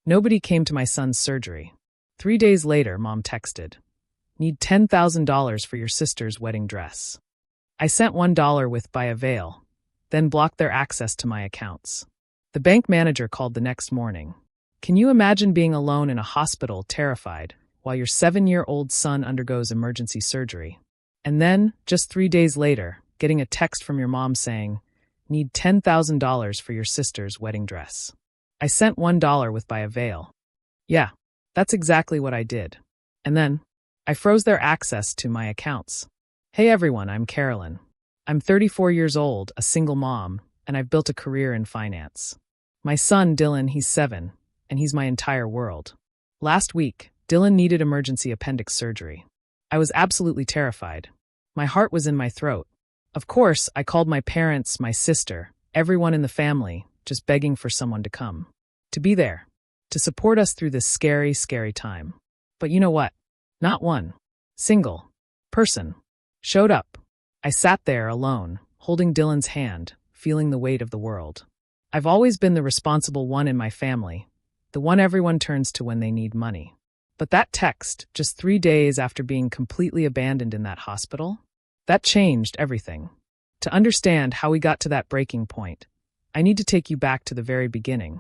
Nobody came to my son's surgery. 3 days later, Mom texted, "Need $10,000 for your sister's wedding dress." I sent $1 with by a veil, then blocked their access to my accounts. The bank manager called the next morning. Can you imagine being alone in a hospital, terrified, while your 7-year-old son undergoes emergency surgery? And then, just 3 days later, getting a text from your mom saying, "Need $10,000 for your sister's wedding dress." I sent $1 with by a veil. Yeah, that's exactly what I did. And then, I froze their access to my accounts. Hey everyone, I'm Carolyn. I'm 34 years old, a single mom, and I've built a career in finance. My son, Dylan, he's 7, and he's my entire world. Last week, Dylan needed emergency appendix surgery. I was absolutely terrified. My heart was in my throat. Of course, I called my parents, my sister, everyone in the family, just begging for someone to come. To be there. To support us through this scary, scary time. But you know what? Not one single person showed up. I sat there alone, holding Dylan's hand, feeling the weight of the world. I've always been the responsible one in my family, the one everyone turns to when they need money. But that text, just 3 days after being completely abandoned in that hospital, that changed everything. To understand how we got to that breaking point, I need to take you back to the very beginning.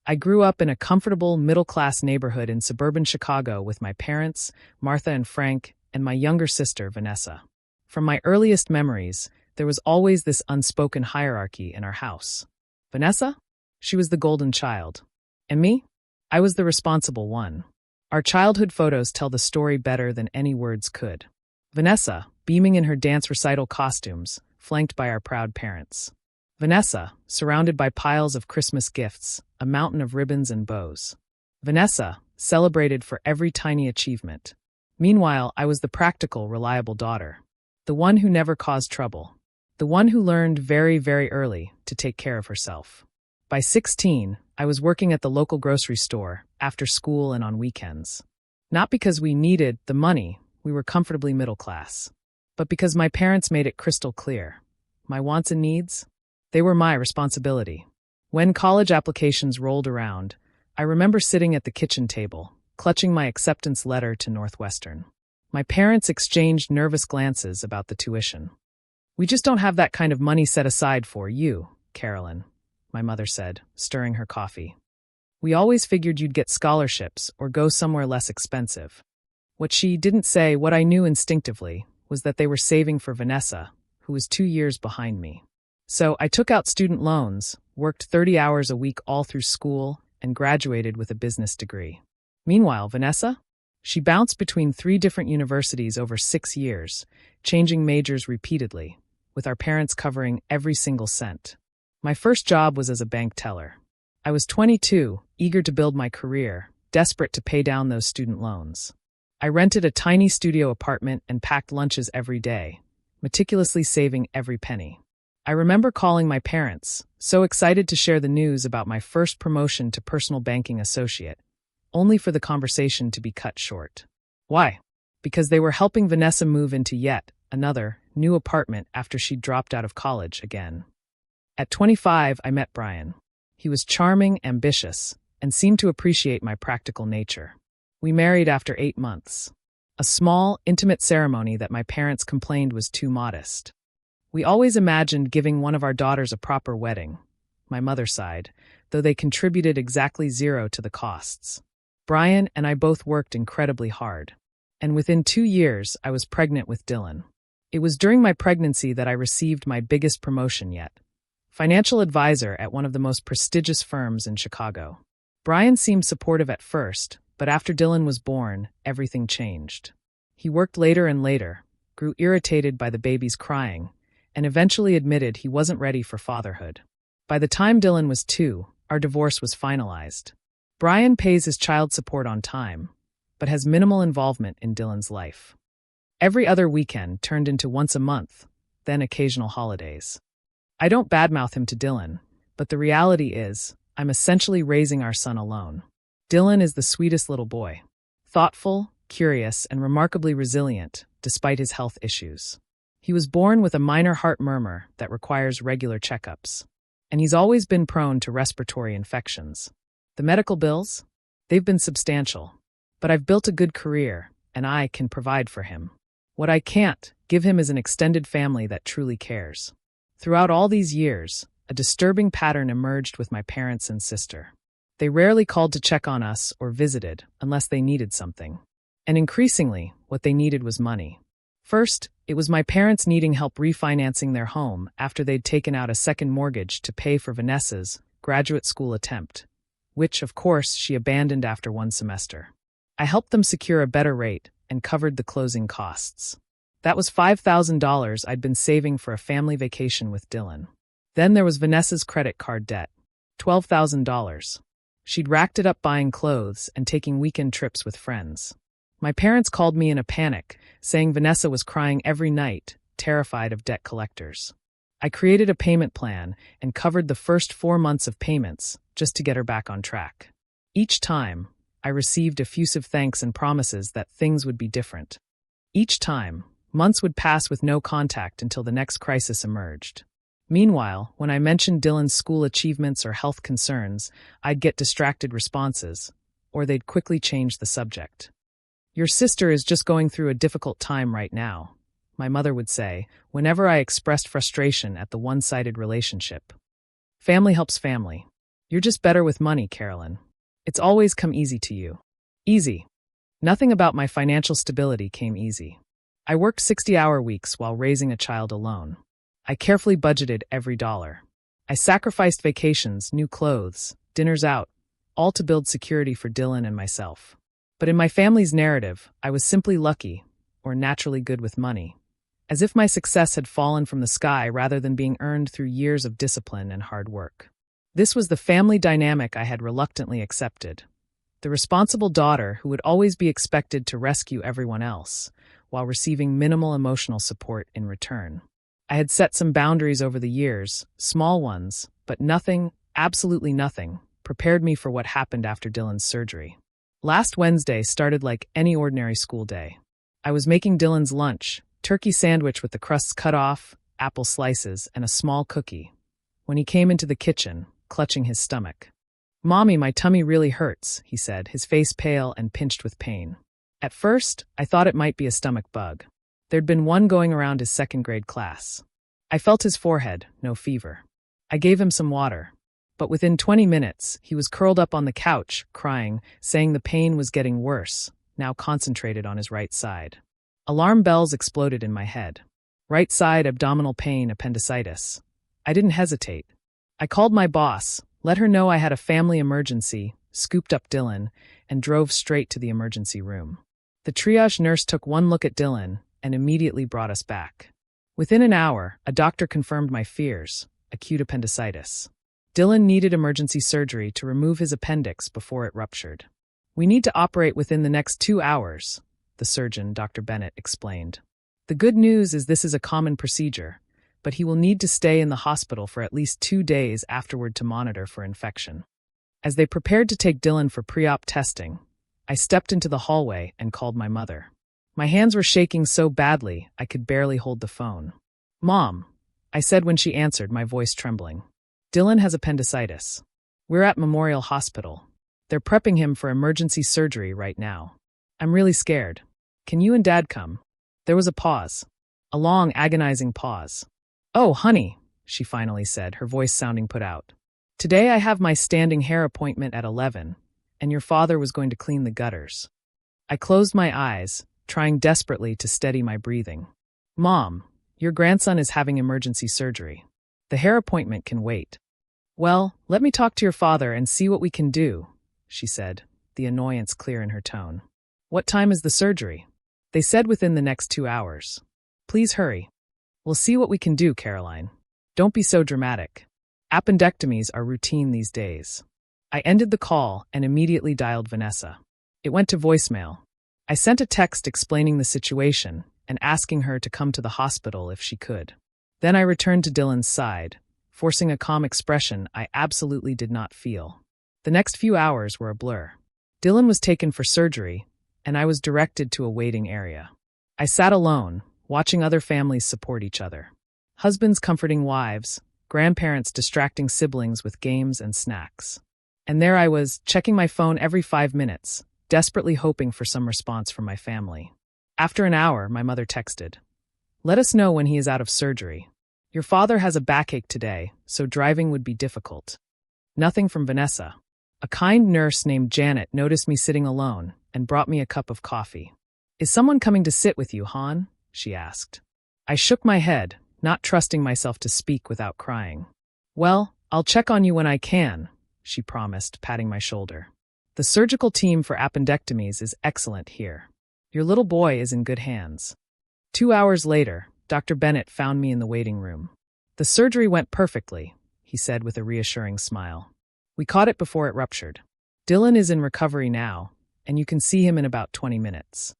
I grew up in a comfortable, middle-class neighborhood in suburban Chicago with my parents, Martha and Frank, and my younger sister, Vanessa. From my earliest memories, there was always this unspoken hierarchy in our house. Vanessa? She was the golden child. And me? I was the responsible one. Our childhood photos tell the story better than any words could. Vanessa, beaming in her dance recital costumes, flanked by our proud parents. Vanessa, surrounded by piles of Christmas gifts, a mountain of ribbons and bows. Vanessa, celebrated for every tiny achievement. Meanwhile, I was the practical, reliable daughter. The one who never caused trouble. The one who learned very, very early to take care of herself. By 16, I was working at the local grocery store, after school and on weekends. Not because we needed the money, we were comfortably middle class. But because my parents made it crystal clear. My wants and needs? They were my responsibility. When college applications rolled around, I remember sitting at the kitchen table, clutching my acceptance letter to Northwestern. My parents exchanged nervous glances about the tuition. "We just don't have that kind of money set aside for you, Carolyn," my mother said, stirring her coffee. "We always figured you'd get scholarships or go somewhere less expensive." What she didn't say, what I knew instinctively, was that they were saving for Vanessa, who was 2 years behind me. So I took out student loans, worked 30 hours a week all through school, and graduated with a business degree. Meanwhile, Vanessa? She bounced between 3 different universities over 6 years, changing majors repeatedly, with our parents covering every single cent. My first job was as a bank teller. I was 22, eager to build my career, desperate to pay down those student loans. I rented a tiny studio apartment and packed lunches every day, meticulously saving every penny. I remember calling my parents, so excited to share the news about my first promotion to personal banking associate, only for the conversation to be cut short. Why? Because they were helping Vanessa move into yet another, new apartment after she dropped out of college again. At 25, I met Brian. He was charming, ambitious, and seemed to appreciate my practical nature. We married after 8 months. A small, intimate ceremony that my parents complained was too modest. We always imagined giving one of our daughters a proper wedding, my mother sighed, though they contributed exactly 0 to the costs. Brian and I both worked incredibly hard. And within 2 years, I was pregnant with Dylan. It was during my pregnancy that I received my biggest promotion yet. Financial advisor at one of the most prestigious firms in Chicago. Brian seemed supportive at first, but after Dylan was born, everything changed. He worked later and later, grew irritated by the baby's crying, and eventually admitted he wasn't ready for fatherhood. By the time Dylan was 2, our divorce was finalized. Brian pays his child support on time, but has minimal involvement in Dylan's life. Every other weekend turned into once a month, then occasional holidays. I don't badmouth him to Dylan, but the reality is, I'm essentially raising our son alone. Dylan is the sweetest little boy. Thoughtful, curious, and remarkably resilient, despite his health issues. He was born with a minor heart murmur that requires regular checkups. And he's always been prone to respiratory infections. The medical bills? They've been substantial. But I've built a good career, and I can provide for him. What I can't give him is an extended family that truly cares. Throughout all these years, a disturbing pattern emerged with my parents and sister. They rarely called to check on us or visited unless they needed something. And increasingly, what they needed was money. First, it was my parents needing help refinancing their home after they'd taken out a second mortgage to pay for Vanessa's graduate school attempt, which, of course, she abandoned after one semester. I helped them secure a better rate and covered the closing costs. That was $5,000 I'd been saving for a family vacation with Dylan. Then there was Vanessa's credit card debt, $12,000. She'd racked it up buying clothes and taking weekend trips with friends. My parents called me in a panic, saying Vanessa was crying every night, terrified of debt collectors. I created a payment plan and covered the first 4 months of payments just to get her back on track. Each time, I received effusive thanks and promises that things would be different. Each time, months would pass with no contact until the next crisis emerged. Meanwhile, when I mentioned Dylan's school achievements or health concerns, I'd get distracted responses, or they'd quickly change the subject. "Your sister is just going through a difficult time right now," my mother would say, whenever I expressed frustration at the one-sided relationship. "Family helps family. You're just better with money, Carolyn. It's always come easy to you." Easy. Nothing about my financial stability came easy. I worked 60-hour weeks while raising a child alone. I carefully budgeted every dollar. I sacrificed vacations, new clothes, dinners out, all to build security for Dylan and myself. But in my family's narrative, I was simply lucky, or naturally good with money, as if my success had fallen from the sky rather than being earned through years of discipline and hard work. This was the family dynamic I had reluctantly accepted. The responsible daughter who would always be expected to rescue everyone else, while receiving minimal emotional support in return. I had set some boundaries over the years, small ones, but nothing, absolutely nothing, prepared me for what happened after Dylan's surgery. Last Wednesday started like any ordinary school day. I was making Dylan's lunch, turkey sandwich with the crusts cut off, apple slices, and a small cookie, when he came into the kitchen, clutching his stomach. "Mommy, my tummy really hurts," he said, his face pale and pinched with pain. At first, I thought it might be a stomach bug. There'd been one going around his second-grade class. I felt his forehead, no fever. I gave him some water. But within 20 minutes, he was curled up on the couch, crying, saying the pain was getting worse, now concentrated on his right side. Alarm bells exploded in my head. Right side abdominal pain, appendicitis. I didn't hesitate. I called my boss, let her know I had a family emergency, scooped up Dylan, and drove straight to the emergency room. The triage nurse took one look at Dylan and immediately brought us back. Within an hour, a doctor confirmed my fears, acute appendicitis. Dylan needed emergency surgery to remove his appendix before it ruptured. "We need to operate within the next 2 hours," the surgeon, Dr. Bennett, explained. "The good news is this is a common procedure, but he will need to stay in the hospital for at least 2 days afterward to monitor for infection." As they prepared to take Dylan for pre-op testing, I stepped into the hallway and called my mother. My hands were shaking so badly I could barely hold the phone. "Mom," I said when she answered, my voice trembling. "Dylan has appendicitis. We're at Memorial Hospital. They're prepping him for emergency surgery right now. I'm really scared. Can you and Dad come?" There was a pause. A long, agonizing pause. "Oh, honey," she finally said, her voice sounding put out. "Today I have my standing hair appointment at 11, and your father was going to clean the gutters." I closed my eyes, trying desperately to steady my breathing. "Mom, your grandson is having emergency surgery. The hair appointment can wait." "Well, let me talk to your father and see what we can do," she said, the annoyance clear in her tone. "What time is the surgery?" "They said within the next 2 hours. Please hurry." "We'll see what we can do, Caroline. Don't be so dramatic. Appendectomies are routine these days." I ended the call and immediately dialed Vanessa. It went to voicemail. I sent a text explaining the situation and asking her to come to the hospital if she could. Then I returned to Dylan's side, forcing a calm expression I absolutely did not feel. The next few hours were a blur. Dylan was taken for surgery, and I was directed to a waiting area. I sat alone, watching other families support each other. Husbands comforting wives, grandparents distracting siblings with games and snacks. And there I was, checking my phone every 5 minutes, desperately hoping for some response from my family. After an hour, my mother texted, "Let us know when he is out of surgery. Your father has a backache today, so driving would be difficult." Nothing from Vanessa. A kind nurse named Janet noticed me sitting alone and brought me a cup of coffee. "Is someone coming to sit with you, Han?" she asked. I shook my head, not trusting myself to speak without crying. "Well, I'll check on you when I can," she promised, patting my shoulder. "The surgical team for appendectomies is excellent here. Your little boy is in good hands." 2 hours later, Dr. Bennett found me in the waiting room. "The surgery went perfectly," he said with a reassuring smile. "We caught it before it ruptured. Dylan is in recovery now, and you can see him in about 20 minutes.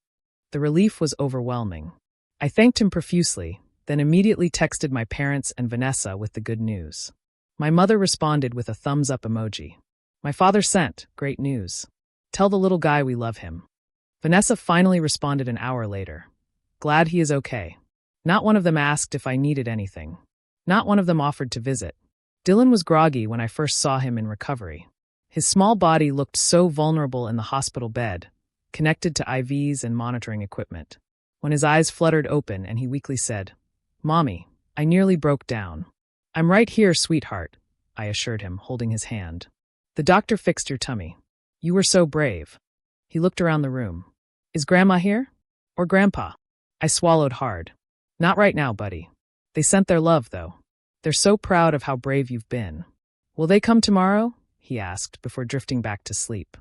The relief was overwhelming. I thanked him profusely, then immediately texted my parents and Vanessa with the good news. My mother responded with a thumbs-up emoji. My father sent, "Great news. Tell the little guy we love him." Vanessa finally responded an hour later. "Glad he is okay." Not one of them asked if I needed anything. Not one of them offered to visit. Dylan was groggy when I first saw him in recovery. His small body looked so vulnerable in the hospital bed, connected to IVs and monitoring equipment. When his eyes fluttered open and he weakly said, "Mommy," I nearly broke down. "I'm right here, sweetheart," I assured him, holding his hand. "The doctor fixed your tummy. You were so brave." He looked around the room. "Is Grandma here? Or Grandpa?" I swallowed hard. "Not right now, buddy. They sent their love, though. They're so proud of how brave you've been." "Will they come tomorrow?" he asked before drifting back to sleep.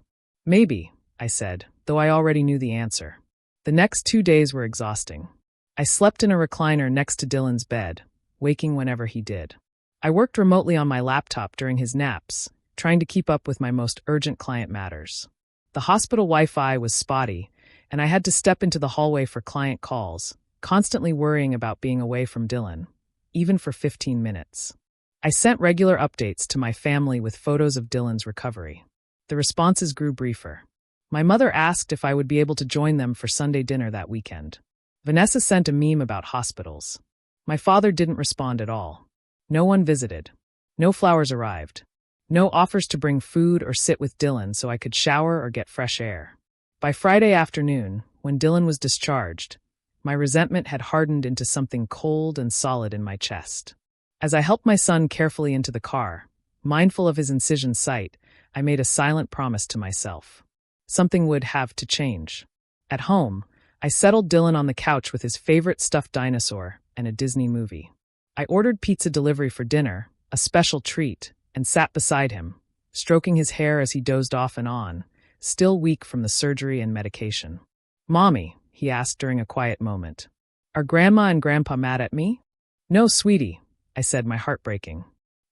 "Maybe," I said, though I already knew the answer. The next 2 days were exhausting. I slept in a recliner next to Dylan's bed, waking whenever he did. I worked remotely on my laptop during his naps, trying to keep up with my most urgent client matters. The hospital Wi-Fi was spotty, and I had to step into the hallway for client calls, constantly worrying about being away from Dylan, even for 15 minutes. I sent regular updates to my family with photos of Dylan's recovery. The responses grew briefer. My mother asked if I would be able to join them for Sunday dinner that weekend. Vanessa sent a meme about hospitals. My father didn't respond at all. No one visited. No flowers arrived. No offers to bring food or sit with Dylan so I could shower or get fresh air. By Friday afternoon, when Dylan was discharged, my resentment had hardened into something cold and solid in my chest. As I helped my son carefully into the car, mindful of his incision site, I made a silent promise to myself. Something would have to change. At home, I settled Dylan on the couch with his favorite stuffed dinosaur and a Disney movie. I ordered pizza delivery for dinner, a special treat, and sat beside him, stroking his hair as he dozed off and on, still weak from the surgery and medication. "Mommy," he asked during a quiet moment, "are Grandma and Grandpa mad at me?" "No, sweetie," I said, my heart breaking.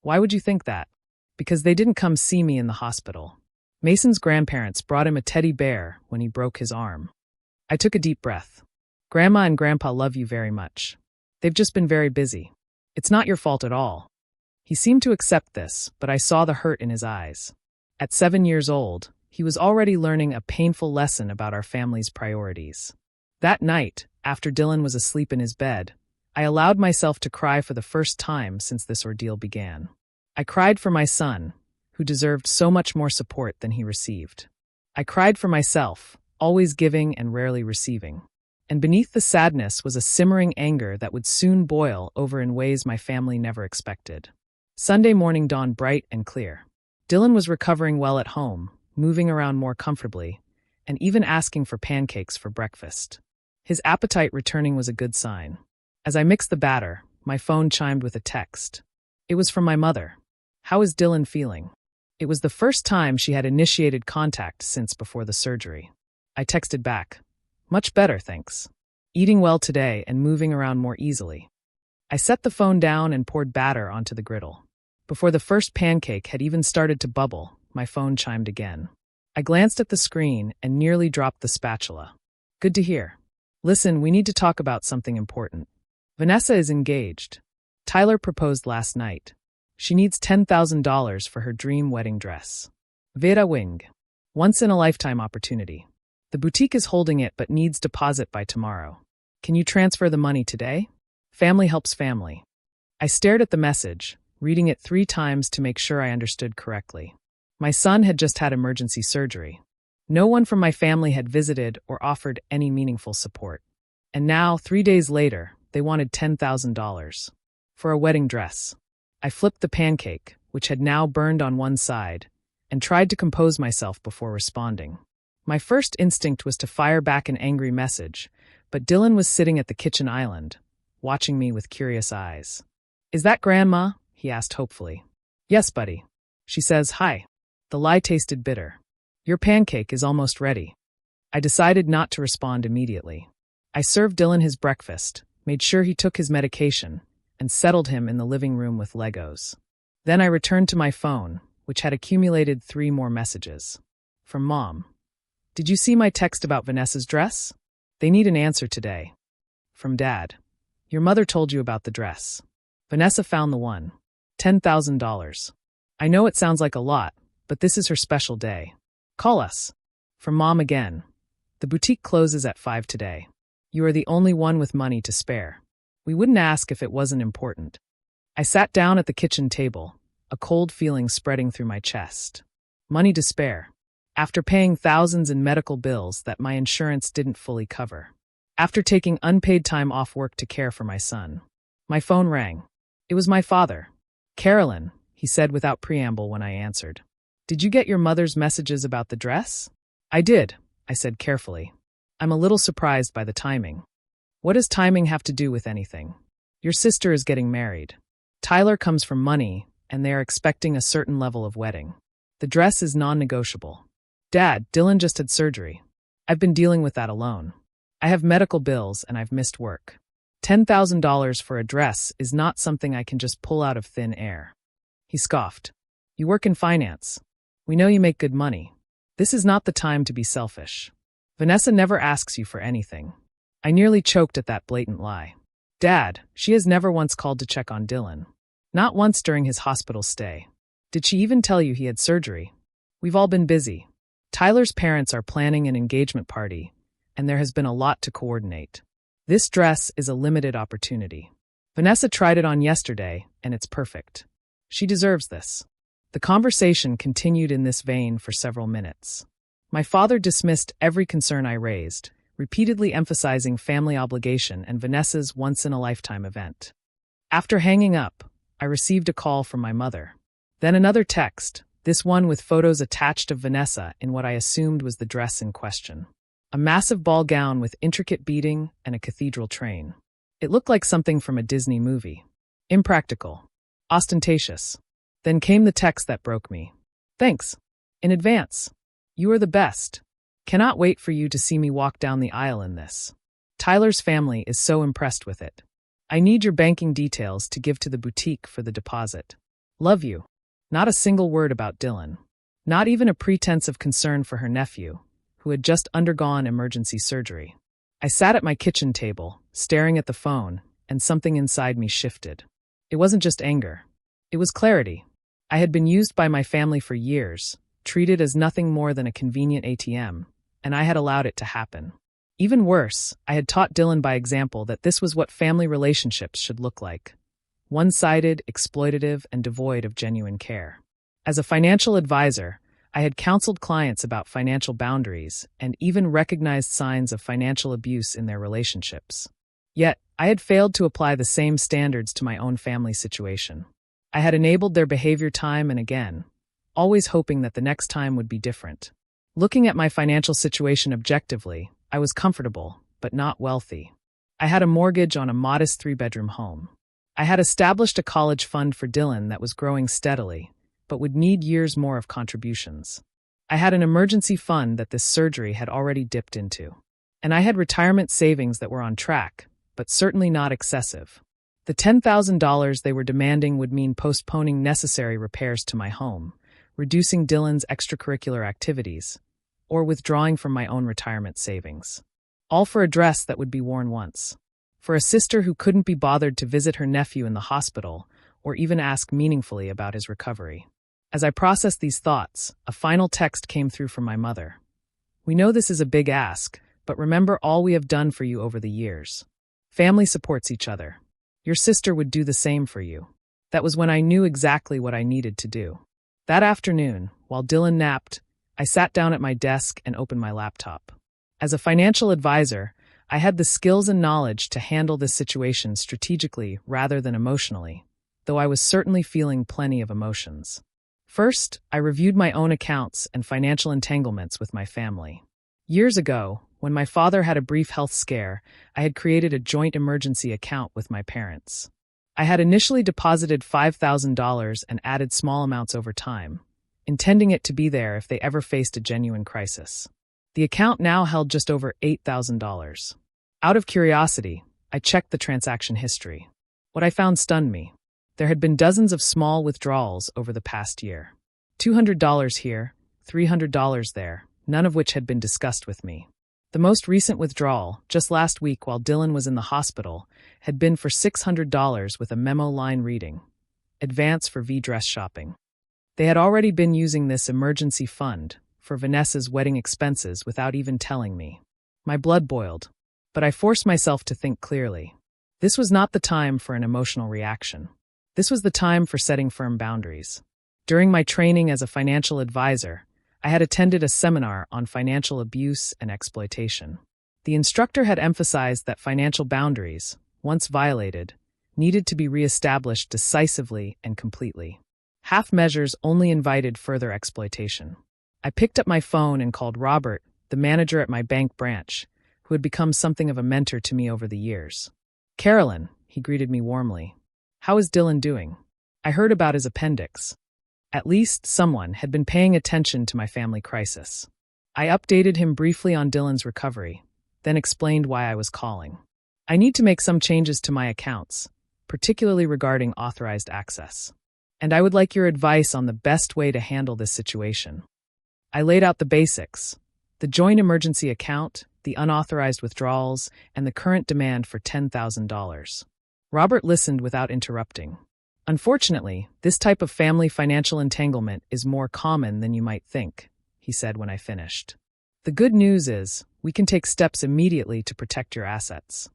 "Why would you think that?" "Because they didn't come see me in the hospital. Mason's grandparents brought him a teddy bear when he broke his arm." I took a deep breath. "Grandma and Grandpa love you very much. They've just been very busy. It's not your fault at all." He seemed to accept this, but I saw the hurt in his eyes. At 7 years old, he was already learning a painful lesson about our family's priorities. That night, after Dylan was asleep in his bed, I allowed myself to cry for the first time since this ordeal began. I cried for my son, who deserved so much more support than he received. I cried for myself, always giving and rarely receiving. And beneath the sadness was a simmering anger that would soon boil over in ways my family never expected. Sunday morning dawned bright and clear. Dylan was recovering well at home, moving around more comfortably, and even asking for pancakes for breakfast. His appetite returning was a good sign. As I mixed the batter, my phone chimed with a text. It was from my mother. "How is Dylan feeling?" It was the first time she had initiated contact since before the surgery. I texted back, "Much better, thanks. Eating well today and moving around more easily." I set the phone down and poured batter onto the griddle. Before the first pancake had even started to bubble, my phone chimed again. I glanced at the screen and nearly dropped the spatula. "Good to hear. Listen, we need to talk about something important. Vanessa is engaged. Tyler proposed last night. She needs $10,000 for her dream wedding dress. Vera Wing. Once-in-a-lifetime opportunity. The boutique is holding it but needs deposit by tomorrow. Can you transfer the money today? Family helps family." I stared at the message, reading it 3 times to make sure I understood correctly. My son had just had emergency surgery. No one from my family had visited or offered any meaningful support. And now, 3 days later, they wanted $10,000 for a wedding dress. I flipped the pancake, which had now burned on one side, and tried to compose myself before responding. My first instinct was to fire back an angry message, but Dylan was sitting at the kitchen island, watching me with curious eyes. "Is that Grandma?" he asked hopefully. "Yes, buddy." She says, "Hi." The lie tasted bitter. "Your pancake is almost ready." I decided not to respond immediately. I served Dylan his breakfast, made sure he took his medication, and settled him in the living room with Legos. Then I returned to my phone, which had accumulated 3 more messages. From Mom. "Did you see my text about Vanessa's dress? They need an answer today." From Dad. "Your mother told you about the dress. Vanessa found the one. $10,000. I know it sounds like a lot, but this is her special day. Call us." From Mom again. "The boutique closes at 5 today. You are the only one with money to spare. We wouldn't ask if it wasn't important." I sat down at the kitchen table, a cold feeling spreading through my chest. Money to spare. After paying thousands in medical bills that my insurance didn't fully cover. After taking unpaid time off work to care for my son. My phone rang. It was my father. "Carolyn," he said without preamble when I answered. "Did you get your mother's messages about the dress?" "I did," I said carefully. "I'm a little surprised by the timing." "What does timing have to do with anything? Your sister is getting married. Tyler comes from money, and they are expecting a certain level of wedding. The dress is non-negotiable. Dad, Dylan just had surgery. I've been dealing with that alone. I have medical bills and I've missed work. $10,000 for a dress is not something I can just pull out of thin air." He scoffed. "You work in finance. We know you make good money. This is not the time to be selfish. Vanessa never asks you for anything." I nearly choked at that blatant lie. "Dad, she has never once called to check on Dylan. Not once during his hospital stay. Did she even tell you he had surgery? We've all been busy. Tyler's parents are planning an engagement party, and there has been a lot to coordinate. This dress is a limited opportunity. Vanessa tried it on yesterday, and it's perfect. She deserves this." The conversation continued in this vein for several minutes. My father dismissed every concern I raised, repeatedly emphasizing family obligation and Vanessa's once-in-a-lifetime event. After hanging up, I received a call from my mother. Then another text, this one with photos attached of Vanessa in what I assumed was the dress in question. A massive ball gown with intricate beading and a cathedral train. It looked like something from a Disney movie. Impractical. Ostentatious. Then came the text that broke me. "Thanks. In advance. You are the best. Cannot wait for you to see me walk down the aisle in this. Tyler's family is so impressed with it. I need your banking details to give to the boutique for the deposit. Love you." Not a single word about Dylan. Not even a pretense of concern for her nephew, who had just undergone emergency surgery. I sat at my kitchen table, staring at the phone, and something inside me shifted. It wasn't just anger. It was clarity. I had been used by my family for years, treated as nothing more than a convenient ATM, and I had allowed it to happen. Even worse, I had taught Dylan by example that this was what family relationships should look like. One-sided, exploitative, and devoid of genuine care. As a financial advisor, I had counseled clients about financial boundaries and even recognized signs of financial abuse in their relationships. Yet, I had failed to apply the same standards to my own family situation. I had enabled their behavior time and again, always hoping that the next time would be different. Looking at my financial situation objectively, I was comfortable, but not wealthy. I had a mortgage on a modest 3-bedroom home. I had established a college fund for Dylan that was growing steadily, but would need years more of contributions. I had an emergency fund that this surgery had already dipped into. And I had retirement savings that were on track, but certainly not excessive. The $10,000 they were demanding would mean postponing necessary repairs to my home, reducing Dylan's extracurricular activities, or withdrawing from my own retirement savings. All for a dress that would be worn once. For a sister who couldn't be bothered to visit her nephew in the hospital, or even ask meaningfully about his recovery. As I processed these thoughts, a final text came through from my mother. "We know this is a big ask, but remember all we have done for you over the years. Family supports each other. Your sister would do the same for you." That was when I knew exactly what I needed to do. That afternoon, while Dylan napped, I sat down at my desk and opened my laptop. As a financial advisor, I had the skills and knowledge to handle this situation strategically rather than emotionally, though I was certainly feeling plenty of emotions. First, I reviewed my own accounts and financial entanglements with my family. Years ago, when my father had a brief health scare, I had created a joint emergency account with my parents. I had initially deposited $5,000 and added small amounts over time, intending it to be there if they ever faced a genuine crisis. The account now held just over $8,000. Out of curiosity, I checked the transaction history. What I found stunned me. There had been dozens of small withdrawals over the past year. $200 here, $300 there, none of which had been discussed with me. The most recent withdrawal, just last week while Dylan was in the hospital, had been for $600 with a memo line reading, "Advance for V-dress shopping." They had already been using this emergency fund for Vanessa's wedding expenses without even telling me. My blood boiled, but I forced myself to think clearly. This was not the time for an emotional reaction. This was the time for setting firm boundaries. During my training as a financial advisor, I had attended a seminar on financial abuse and exploitation. The instructor had emphasized that financial boundaries, once violated, needed to be reestablished decisively and completely. Half measures only invited further exploitation. I picked up my phone and called Robert, the manager at my bank branch, who had become something of a mentor to me over the years. "Carolyn," he greeted me warmly. "How is Dylan doing? I heard about his appendix." At least someone had been paying attention to my family crisis. I updated him briefly on Dylan's recovery, then explained why I was calling. "I need to make some changes to my accounts, particularly regarding authorized access. And I would like your advice on the best way to handle this situation." I laid out the basics: the joint emergency account, the unauthorized withdrawals, and the current demand for $10,000. Robert listened without interrupting. "Unfortunately, this type of family financial entanglement is more common than you might think," he said when I finished. "The good news is, we can take steps immediately to protect your assets."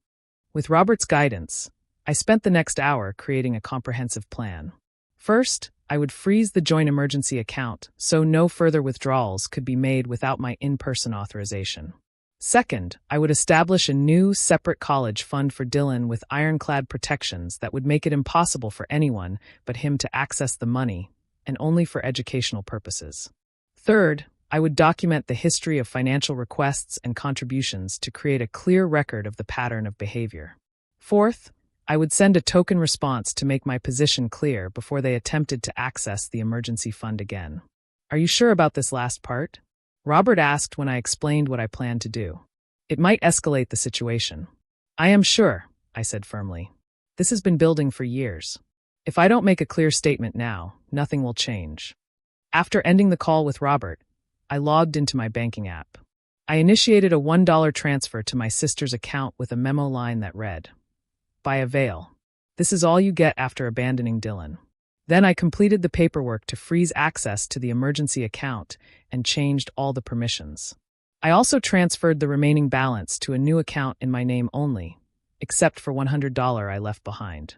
With Robert's guidance, I spent the next hour creating a comprehensive plan. First, I would freeze the joint emergency account so no further withdrawals could be made without my in-person authorization. Second, I would establish a new, separate college fund for Dylan with ironclad protections that would make it impossible for anyone but him to access the money, and only for educational purposes. Third, I would document the history of financial requests and contributions to create a clear record of the pattern of behavior. Fourth, I would send a token response to make my position clear before they attempted to access the emergency fund again. "Are you sure about this last part?" Robert asked when I explained what I planned to do. "It might escalate the situation." "I am sure," I said firmly. "This has been building for years. If I don't make a clear statement now, nothing will change." After ending the call with Robert, I logged into my banking app. I initiated a $1 transfer to my sister's account with a memo line that read, "By avail. This is all you get after abandoning Dylan." Then I completed the paperwork to freeze access to the emergency account and changed all the permissions. I also transferred the remaining balance to a new account in my name only, except for $100 I left behind.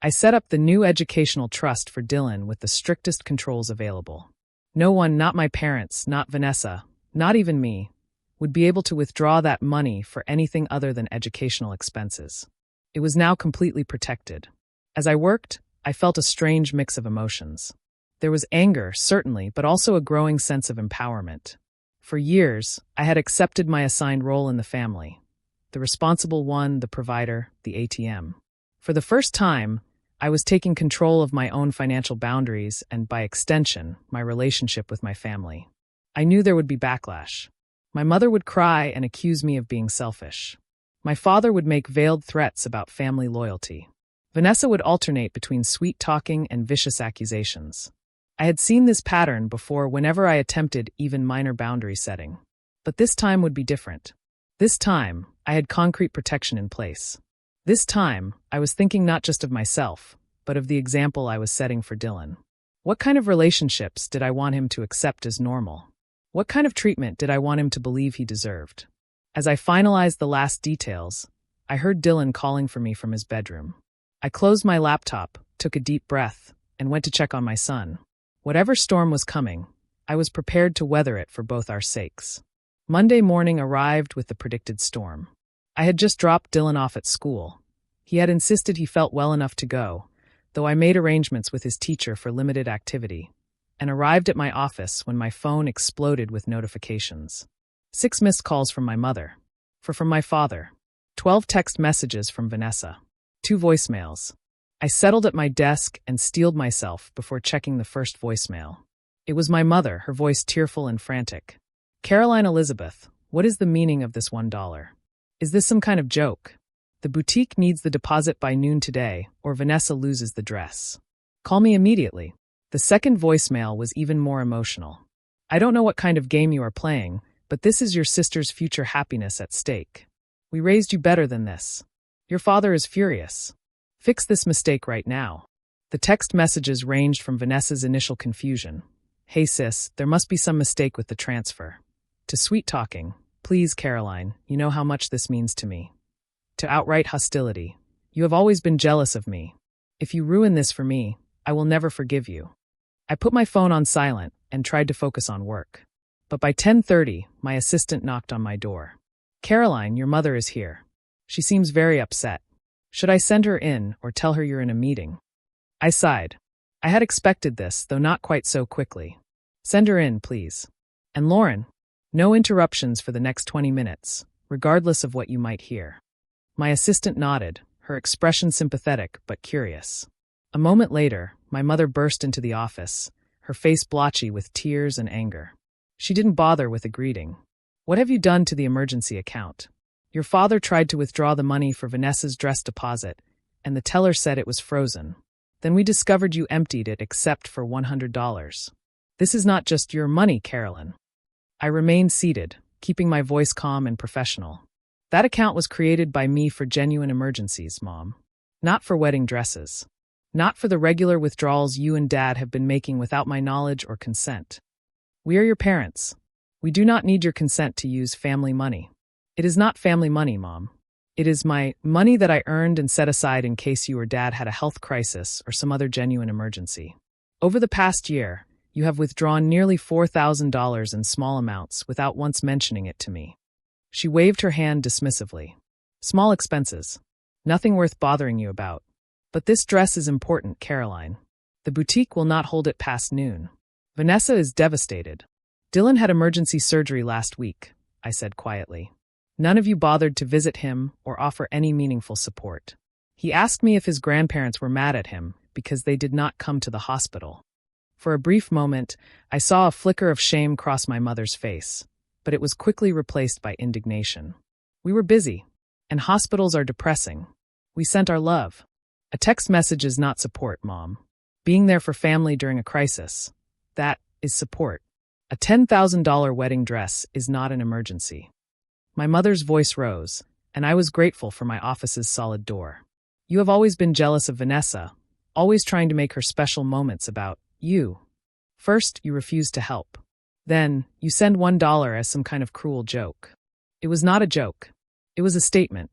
I set up the new educational trust for Dylan with the strictest controls available. No one, not my parents, not Vanessa, not even me, would be able to withdraw that money for anything other than educational expenses. It was now completely protected. As I worked, I felt a strange mix of emotions. There was anger, certainly, but also a growing sense of empowerment. For years, I had accepted my assigned role in the family. The responsible one, the provider, the ATM. For the first time, I was taking control of my own financial boundaries and, by extension, my relationship with my family. I knew there would be backlash. My mother would cry and accuse me of being selfish. My father would make veiled threats about family loyalty. Vanessa would alternate between sweet-talking and vicious accusations. I had seen this pattern before whenever I attempted even minor boundary setting. But this time would be different. This time, I had concrete protection in place. This time, I was thinking not just of myself, but of the example I was setting for Dylan. What kind of relationships did I want him to accept as normal? What kind of treatment did I want him to believe he deserved? As I finalized the last details, I heard Dylan calling for me from his bedroom. I closed my laptop, took a deep breath, and went to check on my son. Whatever storm was coming, I was prepared to weather it for both our sakes. Monday morning arrived with the predicted storm. I had just dropped Dylan off at school. He had insisted he felt well enough to go, though I made arrangements with his teacher for limited activity, and arrived at my office when my phone exploded with notifications. 6 missed calls from my mother. 4 from my father. 12 text messages from Vanessa. 2 voicemails. I settled at my desk and steeled myself before checking the first voicemail. It was my mother, her voice tearful and frantic. Caroline Elizabeth, what is the meaning of this $1? Is this some kind of joke? The boutique needs the deposit by noon today, or Vanessa loses the dress. Call me immediately. The second voicemail was even more emotional. I don't know what kind of game you are playing, but this is your sister's future happiness at stake. We raised you better than this. Your father is furious. Fix this mistake right now. The text messages ranged from Vanessa's initial confusion. Hey sis, there must be some mistake with the transfer. To sweet talking, please Caroline, you know how much this means to me. To outright hostility, you have always been jealous of me. If you ruin this for me, I will never forgive you. I put my phone on silent and tried to focus on work. But by 10:30, my assistant knocked on my door. Caroline, your mother is here. She seems very upset. Should I send her in or tell her you're in a meeting? I sighed. I had expected this, though not quite so quickly. Send her in, please. And Lauren, no interruptions for the next 20 minutes, regardless of what you might hear. My assistant nodded, her expression sympathetic but curious. A moment later, my mother burst into the office, her face blotchy with tears and anger. She didn't bother with a greeting. What have you done to the emergency account? Your father tried to withdraw the money for Vanessa's dress deposit, and the teller said it was frozen. Then we discovered you emptied it except for $100. This is not just your money, Carolyn. I remained seated, keeping my voice calm and professional. That account was created by me for genuine emergencies, Mom. Not for wedding dresses. Not for the regular withdrawals you and Dad have been making without my knowledge or consent. We are your parents. We do not need your consent to use family money. It is not family money, Mom. It is my money that I earned and set aside in case you or Dad had a health crisis or some other genuine emergency. Over the past year, you have withdrawn nearly $4,000 in small amounts without once mentioning it to me. She waved her hand dismissively. Small expenses. Nothing worth bothering you about. But this dress is important, Caroline. The boutique will not hold it past noon. Vanessa is devastated. Dylan had emergency surgery last week, I said quietly. None of you bothered to visit him or offer any meaningful support. He asked me if his grandparents were mad at him because they did not come to the hospital. For a brief moment, I saw a flicker of shame cross my mother's face, but it was quickly replaced by indignation. We were busy, and hospitals are depressing. We sent our love. A text message is not support, Mom. Being there for family during a crisis, that is support. A $10,000 wedding dress is not an emergency. My mother's voice rose, and I was grateful for my office's solid door. You have always been jealous of Vanessa, always trying to make her special moments about you. First, you refused to help. Then, you send $1 as some kind of cruel joke. It was not a joke. It was a statement.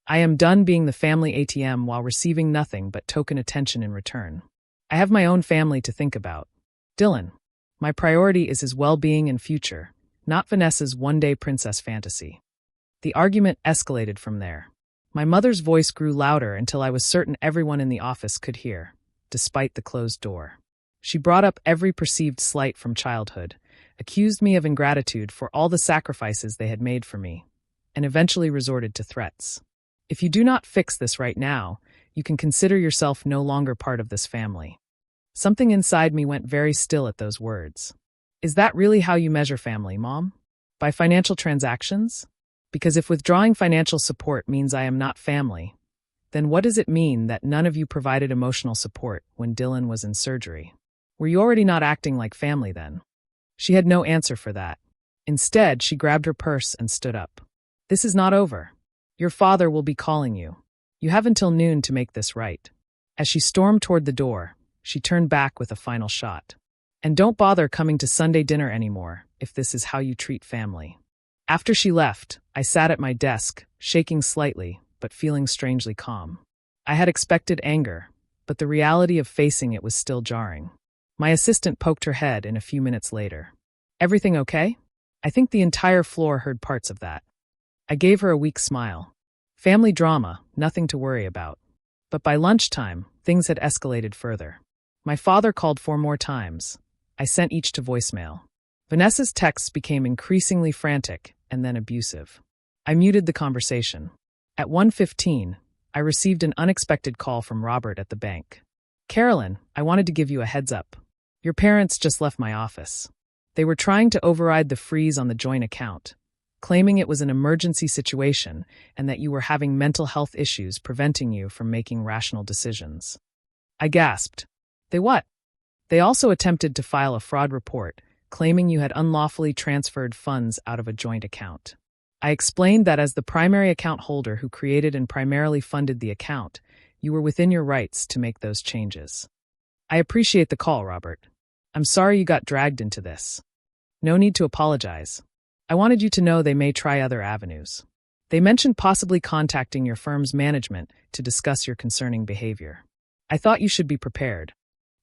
I am done being the family ATM while receiving nothing but token attention in return. I have my own family to think about. Dylan, my priority is his well-being and future, not Vanessa's one-day princess fantasy. The argument escalated from there. My mother's voice grew louder until I was certain everyone in the office could hear, despite the closed door. She brought up every perceived slight from childhood, accused me of ingratitude for all the sacrifices they had made for me, and eventually resorted to threats. If you do not fix this right now, you can consider yourself no longer part of this family. Something inside me went very still at those words. Is that really how you measure family, Mom? By financial transactions? Because if withdrawing financial support means I am not family, then what does it mean that none of you provided emotional support when Dylan was in surgery? Were you already not acting like family then? She had no answer for that. Instead, she grabbed her purse and stood up. This is not over. Your father will be calling you. You have until noon to make this right. As she stormed toward the door, she turned back with a final shot. And don't bother coming to Sunday dinner anymore if this is how you treat family. After she left, I sat at my desk, shaking slightly, but feeling strangely calm. I had expected anger, but the reality of facing it was still jarring. My assistant poked her head in a few minutes later. Everything okay? I think the entire floor heard parts of that. I gave her a weak smile. Family drama, nothing to worry about. But by lunchtime, things had escalated further. My father called 4 more times. I sent each to voicemail. Vanessa's texts became increasingly frantic and then abusive. I muted the conversation. At 1:15, I received an unexpected call from Robert at the bank. "Carolyn, I wanted to give you a heads up. Your parents just left my office. They were trying to override the freeze on the joint account, claiming it was an emergency situation and that you were having mental health issues preventing you from making rational decisions." I gasped. "They what?" "They also attempted to file a fraud report, claiming you had unlawfully transferred funds out of a joint account." I explained that as the primary account holder who created and primarily funded the account, you were within your rights to make those changes. "I appreciate the call, Robert. I'm sorry you got dragged into this. No need to apologize. I wanted you to know they may try other avenues. They mentioned possibly contacting your firm's management to discuss your concerning behavior. I thought you should be prepared."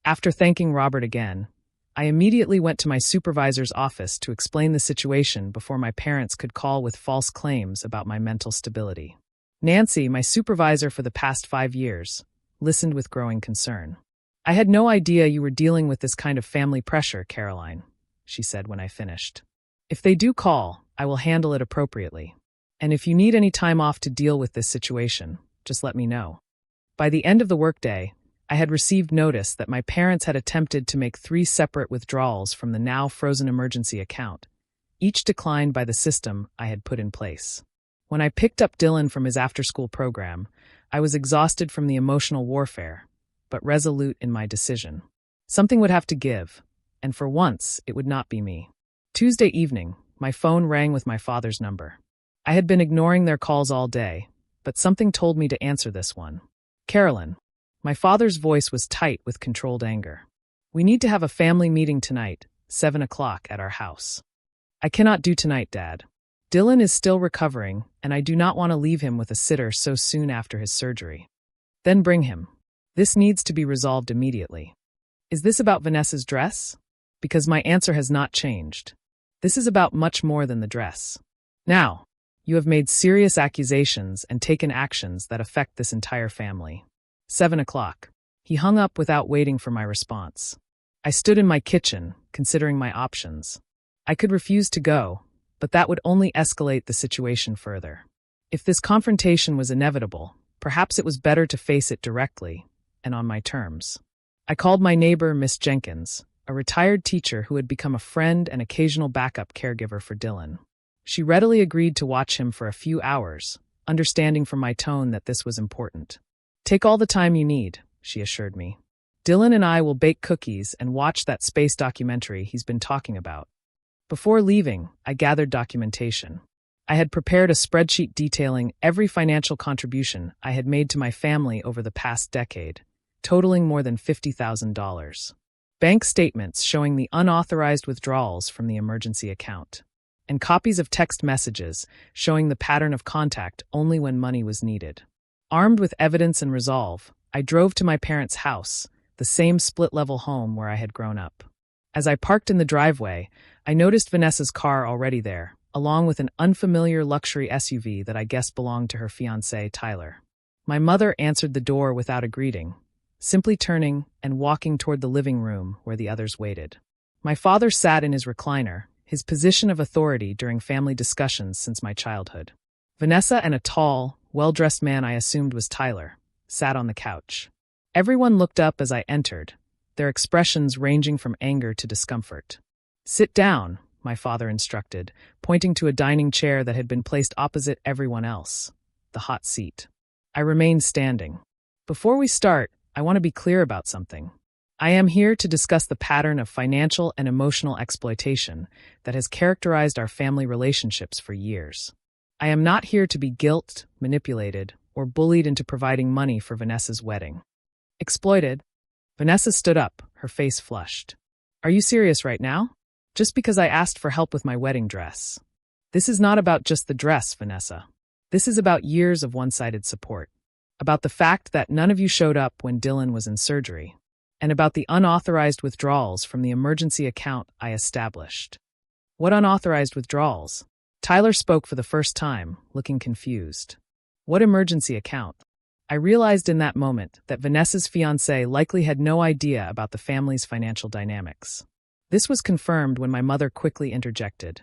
After thanking Robert again, I immediately went to my supervisor's office to explain the situation before my parents could call with false claims about my mental stability. Nancy, my supervisor for the past 5 years, listened with growing concern. "I had no idea you were dealing with this kind of family pressure, Caroline," she said when I finished. "If they do call, I will handle it appropriately. And if you need any time off to deal with this situation, just let me know." By the end of the workday, I had received notice that my parents had attempted to make 3 separate withdrawals from the now frozen emergency account, each declined by the system I had put in place. When I picked up Dylan from his after-school program, I was exhausted from the emotional warfare, but resolute in my decision. Something would have to give, and for once, it would not be me. Tuesday evening, my phone rang with my father's number. I had been ignoring their calls all day, but something told me to answer this one. "Carolyn." My father's voice was tight with controlled anger. "We need to have a family meeting tonight, 7 o'clock at our house." "I cannot do tonight, Dad. Dylan is still recovering, and I do not want to leave him with a sitter so soon after his surgery." "Then bring him. This needs to be resolved immediately." "Is this about Vanessa's dress?" Because my answer has not changed. This is about much more than the dress. Now, you have made serious accusations and taken actions that affect this entire family. 7 o'clock. He hung up without waiting for my response. I stood in my kitchen, considering my options. I could refuse to go, but that would only escalate the situation further. If this confrontation was inevitable, perhaps it was better to face it directly, and on my terms. I called my neighbor, Miss Jenkins, a retired teacher who had become a friend and occasional backup caregiver for Dylan. She readily agreed to watch him for a few hours, understanding from my tone that this was important. "Take all the time you need," she assured me. "Dylan and I will bake cookies and watch that space documentary he's been talking about." Before leaving, I gathered documentation. I had prepared a spreadsheet detailing every financial contribution I had made to my family over the past decade, totaling more than $50,000. Bank statements showing the unauthorized withdrawals from the emergency account, and copies of text messages showing the pattern of contact only when money was needed. Armed with evidence and resolve, I drove to my parents' house, the same split-level home where I had grown up. As I parked in the driveway, I noticed Vanessa's car already there, along with an unfamiliar luxury SUV that I guessed belonged to her fiancé, Tyler. My mother answered the door without a greeting, simply turning and walking toward the living room where the others waited. My father sat in his recliner, his position of authority during family discussions since my childhood. Vanessa and a tall, well-dressed man I assumed was Tyler sat on the couch. Everyone looked up as I entered, their expressions ranging from anger to discomfort. "Sit down," my father instructed, pointing to a dining chair that had been placed opposite everyone else, the hot seat. I remained standing. "Before we start, I want to be clear about something. I am here to discuss the pattern of financial and emotional exploitation that has characterized our family relationships for years. I am not here to be guilt, manipulated, or bullied into providing money for Vanessa's wedding." "Exploited?" Vanessa stood up, her face flushed. "Are you serious right now? Just because I asked for help with my wedding dress. This is not about just the dress, Vanessa. This is about years of one-sided support. About the fact that none of you showed up when Dylan was in surgery. And about the unauthorized withdrawals from the emergency account I established. What unauthorized withdrawals? Tyler spoke for the first time, looking confused. What emergency account? I realized in that moment that Vanessa's fiancé likely had no idea about the family's financial dynamics. This was confirmed when my mother quickly interjected.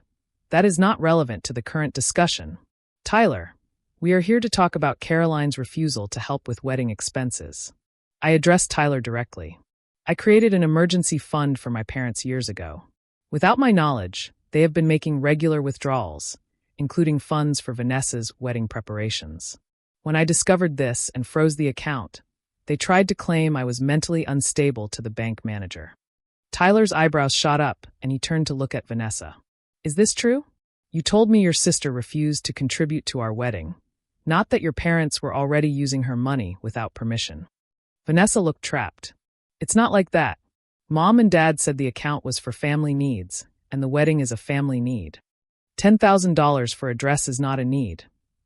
That is not relevant to the current discussion. Tyler, we are here to talk about Caroline's refusal to help with wedding expenses. I addressed Tyler directly. I created an emergency fund for my parents years ago. Without my knowledge, they have been making regular withdrawals, including funds for Vanessa's wedding preparations. When I discovered this and froze the account, they tried to claim I was mentally unstable to the bank manager. Tyler's eyebrows shot up, and he turned to look at Vanessa. Is this true? You told me your sister refused to contribute to our wedding, not that your parents were already using her money without permission. Vanessa looked trapped. It's not like that. Mom and Dad said the account was for family needs, and the wedding is a family need. $10,000 for a dress is not a need,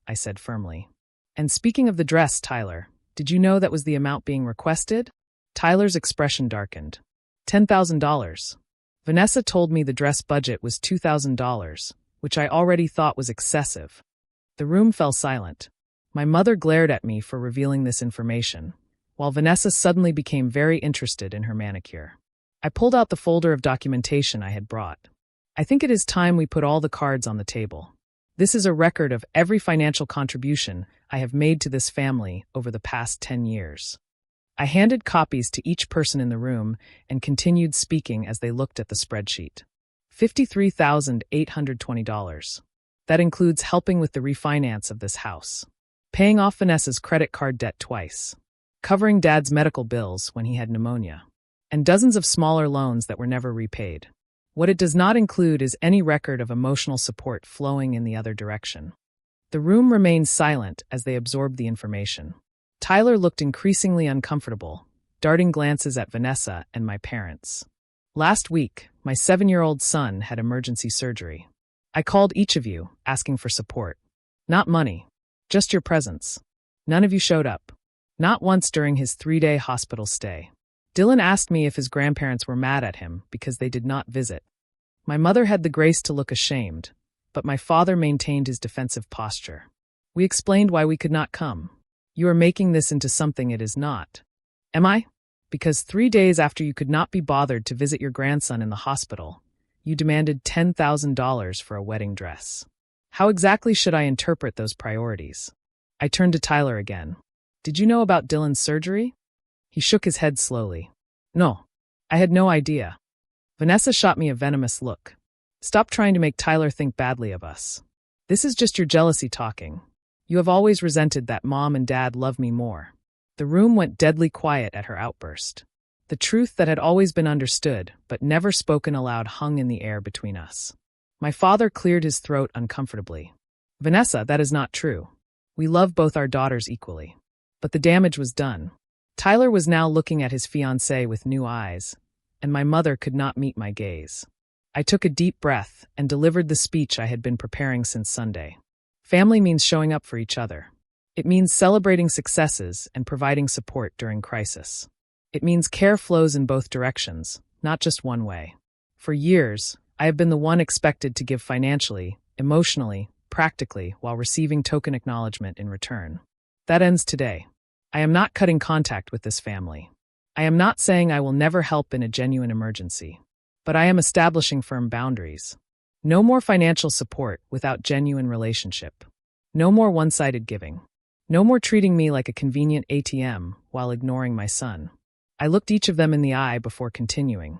I said firmly. And speaking of the dress, Tyler, did you know that was the amount being requested? Tyler's expression darkened. $10,000. Vanessa told me the dress budget was $2,000, which I already thought was excessive. The room fell silent. My mother glared at me for revealing this information, while Vanessa suddenly became very interested in her manicure. I pulled out the folder of documentation I had brought. I think it is time we put all the cards on the table. This is a record of every financial contribution I have made to this family over the past 10 years. I handed copies to each person in the room and continued speaking as they looked at the spreadsheet. $53,820. That includes helping with the refinance of this house, paying off Vanessa's credit card debt twice, covering Dad's medical bills when he had pneumonia, and dozens of smaller loans that were never repaid. What it does not include is any record of emotional support flowing in the other direction. The room remained silent as they absorbed the information. Tyler looked increasingly uncomfortable, darting glances at Vanessa and my parents. Last week, my 7-year-old son had emergency surgery. I called each of you, asking for support. Not money, just your presence. None of you showed up. Not once during his 3-day hospital stay. Dylan asked me if his grandparents were mad at him because they did not visit. My mother had the grace to look ashamed, but my father maintained his defensive posture. We explained why we could not come. You are making this into something it is not. Am I? Because 3 days after you could not be bothered to visit your grandson in the hospital, you demanded $10,000 for a wedding dress. How exactly should I interpret those priorities? I turned to Tyler again. Did you know about Dylan's surgery? He shook his head slowly. No, I had no idea. Vanessa shot me a venomous look. Stop trying to make Tyler think badly of us. This is just your jealousy talking. You have always resented that Mom and Dad love me more. The room went deadly quiet at her outburst. The truth that had always been understood, but never spoken aloud, hung in the air between us. My father cleared his throat uncomfortably. Vanessa, that is not true. We love both our daughters equally. But the damage was done. Tyler was now looking at his fiancée with new eyes, and my mother could not meet my gaze. I took a deep breath and delivered the speech I had been preparing since Sunday. Family means showing up for each other. It means celebrating successes and providing support during crisis. It means care flows in both directions, not just one way. For years, I have been the one expected to give financially, emotionally, practically, while receiving token acknowledgement in return. That ends today. I am not cutting contact with this family. I am not saying I will never help in a genuine emergency. But I am establishing firm boundaries. No more financial support without genuine relationship. No more one-sided giving. No more treating me like a convenient ATM while ignoring my son. I looked each of them in the eye before continuing.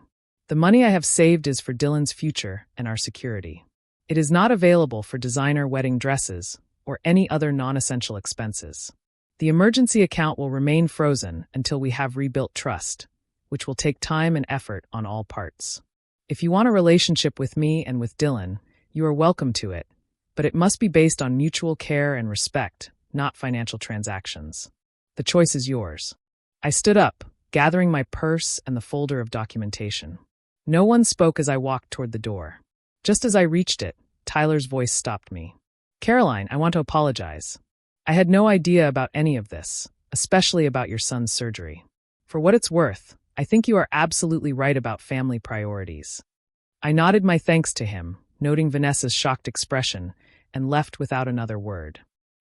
The money I have saved is for Dylan's future and our security. It is not available for designer wedding dresses or any other non-essential expenses. The emergency account will remain frozen until we have rebuilt trust, which will take time and effort on all parts. If you want a relationship with me and with Dylan, you are welcome to it, but it must be based on mutual care and respect, not financial transactions. The choice is yours. I stood up, gathering my purse and the folder of documentation. No one spoke as I walked toward the door. Just as I reached it, Tyler's voice stopped me. Caroline, I want to apologize. I had no idea about any of this, especially about your son's surgery. For what it's worth, I think you are absolutely right about family priorities. I nodded my thanks to him, noting Vanessa's shocked expression, and left without another word.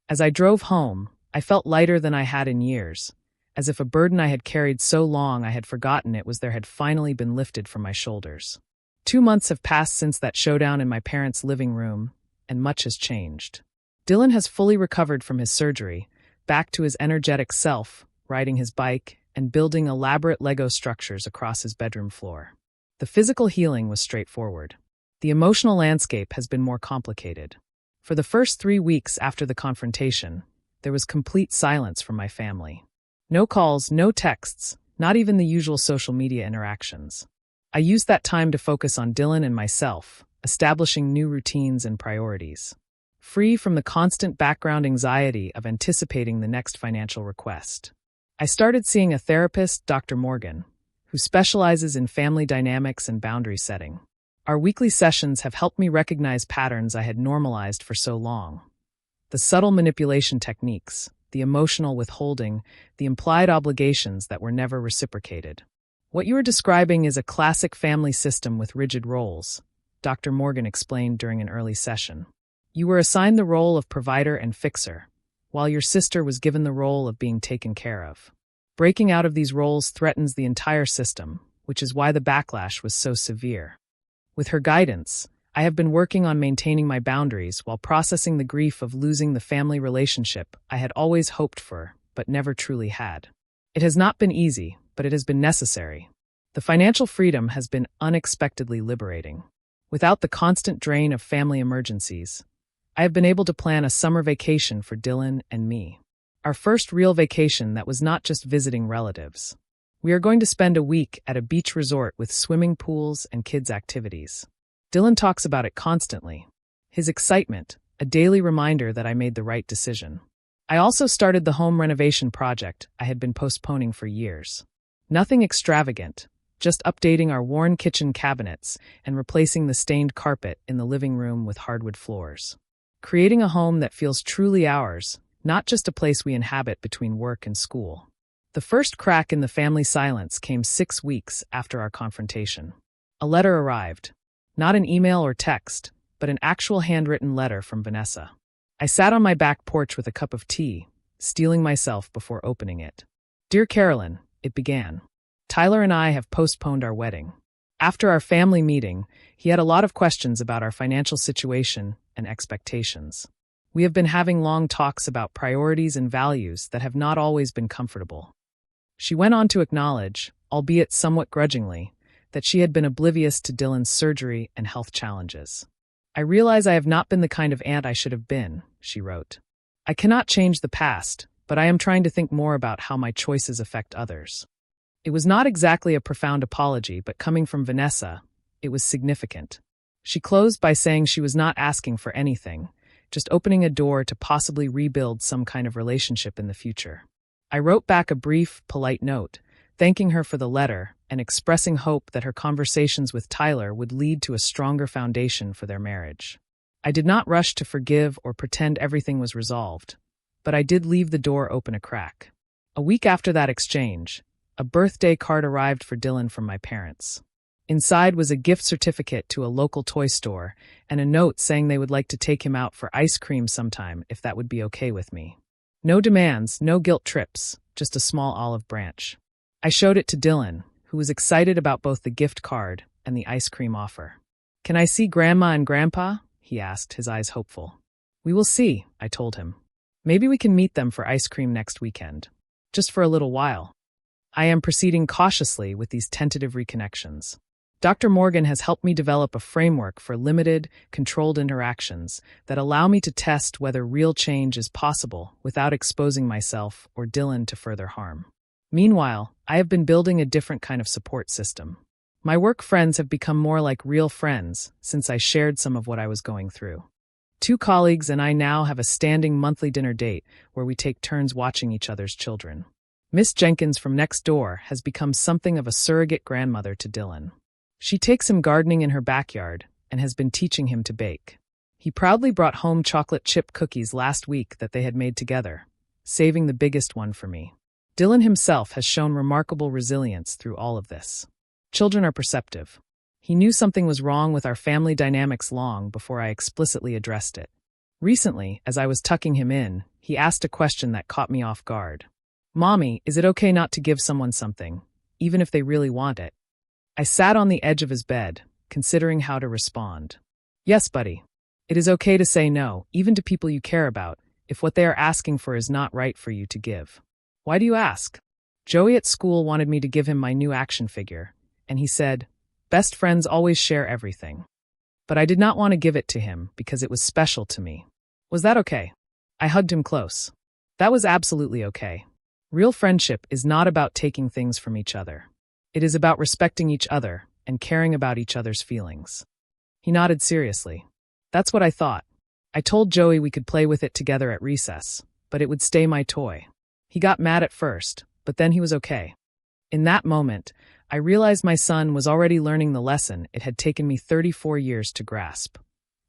As I drove home, I felt lighter than I had in years, as if a burden I had carried so long I had forgotten it was there had finally been lifted from my shoulders. 2 months have passed since that showdown in my parents' living room, and much has changed. Dylan has fully recovered from his surgery, back to his energetic self, riding his bike, and building elaborate Lego structures across his bedroom floor. The physical healing was straightforward. The emotional landscape has been more complicated. For the first 3 weeks after the confrontation, there was complete silence from my family. No calls, no texts, not even the usual social media interactions. I used that time to focus on Dylan and myself, establishing new routines and priorities. Free from the constant background anxiety of anticipating the next financial request. I started seeing a therapist, Dr. Morgan, who specializes in family dynamics and boundary setting. Our weekly sessions have helped me recognize patterns I had normalized for so long. The subtle manipulation techniques, the emotional withholding, the implied obligations that were never reciprocated. What you are describing is a classic family system with rigid roles, Dr. Morgan explained during an early session. You were assigned the role of provider and fixer, while your sister was given the role of being taken care of. Breaking out of these roles threatens the entire system, which is why the backlash was so severe. With her guidance, I have been working on maintaining my boundaries while processing the grief of losing the family relationship I had always hoped for, but never truly had. It has not been easy, but it has been necessary. The financial freedom has been unexpectedly liberating. Without the constant drain of family emergencies, I have been able to plan a summer vacation for Dylan and me. Our first real vacation that was not just visiting relatives. We are going to spend a week at a beach resort with swimming pools and kids' activities. Dylan talks about it constantly. His excitement, a daily reminder that I made the right decision. I also started the home renovation project I had been postponing for years. Nothing extravagant, just updating our worn kitchen cabinets and replacing the stained carpet in the living room with hardwood floors. Creating a home that feels truly ours, not just a place we inhabit between work and school. The first crack in the family silence came 6 weeks after our confrontation. A letter arrived. Not an email or text, but an actual handwritten letter from Vanessa. I sat on my back porch with a cup of tea, steeling myself before opening it. Dear Carolyn, it began. Tyler and I have postponed our wedding. After our family meeting, he had a lot of questions about our financial situation and expectations. We have been having long talks about priorities and values that have not always been comfortable. She went on to acknowledge, albeit somewhat grudgingly, that she had been oblivious to Dylan's surgery and health challenges. I realize I have not been the kind of aunt I should have been, she wrote. I cannot change the past, but I am trying to think more about how my choices affect others. It was not exactly a profound apology, but coming from Vanessa, it was significant. She closed by saying she was not asking for anything, just opening a door to possibly rebuild some kind of relationship in the future. I wrote back a brief, polite note, thanking her for the letter and expressing hope that her conversations with Tyler would lead to a stronger foundation for their marriage. I did not rush to forgive or pretend everything was resolved, but I did leave the door open a crack. A week after that exchange, a birthday card arrived for Dylan from my parents. Inside was a gift certificate to a local toy store and a note saying they would like to take him out for ice cream sometime if that would be okay with me. No demands, no guilt trips, just a small olive branch. I showed it to Dylan, who was excited about both the gift card and the ice cream offer. Can I see Grandma and Grandpa? He asked, his eyes hopeful. We will see, I told him. Maybe we can meet them for ice cream next weekend. Just for a little while. I am proceeding cautiously with these tentative reconnections. Dr. Morgan has helped me develop a framework for limited, controlled interactions that allow me to test whether real change is possible without exposing myself or Dylan to further harm. Meanwhile, I have been building a different kind of support system. My work friends have become more like real friends since I shared some of what I was going through. 2 colleagues and I now have a standing monthly dinner date where we take turns watching each other's children. Miss Jenkins from next door has become something of a surrogate grandmother to Dylan. She takes him gardening in her backyard and has been teaching him to bake. He proudly brought home chocolate chip cookies last week that they had made together, saving the biggest one for me. Dylan himself has shown remarkable resilience through all of this. Children are perceptive. He knew something was wrong with our family dynamics long before I explicitly addressed it. Recently, as I was tucking him in, he asked a question that caught me off guard. "Mommy, is it okay not to give someone something, even if they really want it?" I sat on the edge of his bed, considering how to respond. "Yes, buddy. It is okay to say no, even to people you care about, if what they are asking for is not right for you to give." "Why do you ask?" "Joey at school wanted me to give him my new action figure, and he said, 'Best friends always share everything.' But I did not want to give it to him because it was special to me. Was that okay?" I hugged him close. "That was absolutely okay. Real friendship is not about taking things from each other. It is about respecting each other and caring about each other's feelings." He nodded seriously. "That's what I thought. I told Joey we could play with it together at recess, but it would stay my toy." He got mad at first, but then he was okay. In that moment, I realized my son was already learning the lesson it had taken me 34 years to grasp.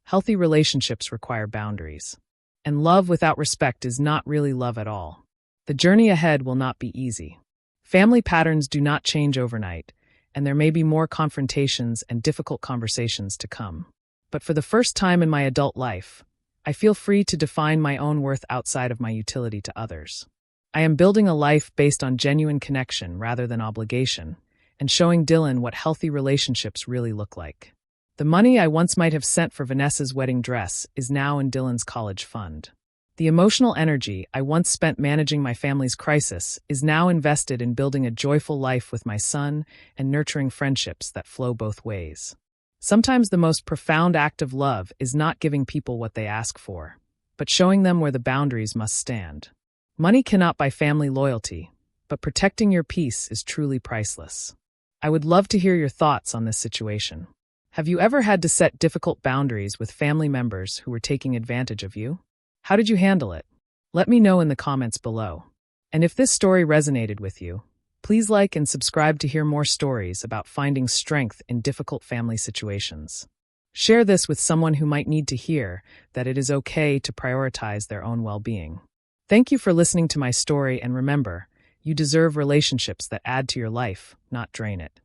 Healthy relationships require boundaries. And love without respect is not really love at all. The journey ahead will not be easy. Family patterns do not change overnight, and there may be more confrontations and difficult conversations to come. But for the first time in my adult life, I feel free to define my own worth outside of my utility to others. I am building a life based on genuine connection rather than obligation, and showing Dylan what healthy relationships really look like. The money I once might have sent for Vanessa's wedding dress is now in Dylan's college fund. The emotional energy I once spent managing my family's crisis is now invested in building a joyful life with my son and nurturing friendships that flow both ways. Sometimes the most profound act of love is not giving people what they ask for, but showing them where the boundaries must stand. Money cannot buy family loyalty, but protecting your peace is truly priceless. I would love to hear your thoughts on this situation. Have you ever had to set difficult boundaries with family members who were taking advantage of you? How did you handle it? Let me know in the comments below. And if this story resonated with you, please like and subscribe to hear more stories about finding strength in difficult family situations. Share this with someone who might need to hear that it is okay to prioritize their own well-being. Thank you for listening to my story, and remember, you deserve relationships that add to your life, not drain it.